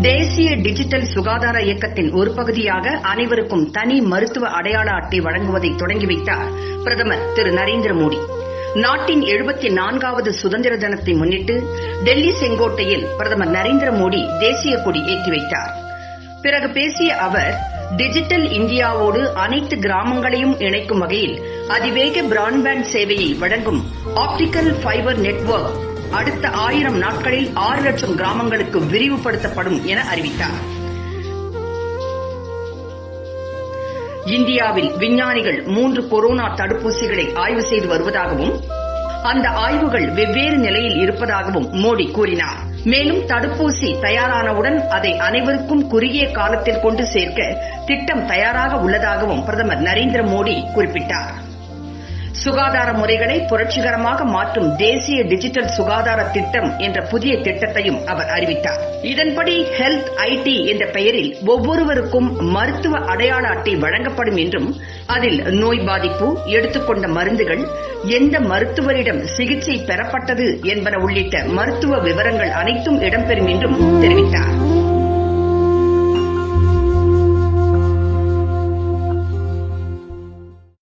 தேசிய டிஜிட்டல் சுகாதார இயக்கத்தின் ஒரு பகுதியாக அனைவருக்கும் தனி மருத்துவ அடையாள அட்டை வழங்குவதை தொடங்கி வைத்தார் பிரதமர் திரு நரேந்திர மோடி. நாட்டின் 74வது சுதந்திர தினத்தை முன்னிட்டு டெல்லி செங்கோட்டையில் பிரதமர் நரேந்திர மோடி தேசிய கொடி ஏற்றி வைத்தார். பிறகு பேசிய அவர், டிஜிட்டல் இந்தியாவோடு அனைத்து கிராமங்களையும் இணைக்கும் வகையில் அதிவேக பிராட்பேண்ட் சேவையை வழங்கும் ஆப்டிகல் ஃபைபர் நெட்வொர்க் அடுத்த 1000 நாட்களில் 6 லட்சம் கிராமங்களுக்கு விரிவுபடுத்தப்படும் என அறிவித்தார். இந்தியாவில் விஞ்ஞானிகள் 3 கொரோனா தடுப்பூசிகளை ஆய்வு செய்து வருவதாகவும் அந்த ஆய்வுகள் வெவ்வேறு நிலையில் இருப்பதாகவும் மோடி கூறினார். மேலும் தடுப்பூசி தயாரானவுடன் அதை அனைவருக்கும் குறுகிய காலத்தில் கொண்டு சேர்க்க திட்டம் தயாராக உள்ளதாகவும் பிரதமர் நரேந்திர மோடி குறிப்பிட்டார். சுகாதார முறைகளை புரட்சிகரமாக மாற்றும் தேசிய டிஜிட்டல் சுகாதார திட்டம் என்ற புதிய திட்டத்தையும் அவர் அறிவித்தார். இதன்படி ஹெல்த் ஐடி என்ற பெயரில் ஒவ்வொருவருக்கும் மருத்துவ அடையாள அட்டை வழங்கப்படும் என்றும் அதில் நோய் பாதிப்பு, எடுத்துக்கொண்ட மருந்துகள், எந்த மருத்துவரிடம் சிகிச்சை பெறப்பட்டது என்பன உள்ளிட்ட மருத்துவ விவரங்கள் அனைத்தும் இடம்பெறும் என்றும் தெரிவித்தார்.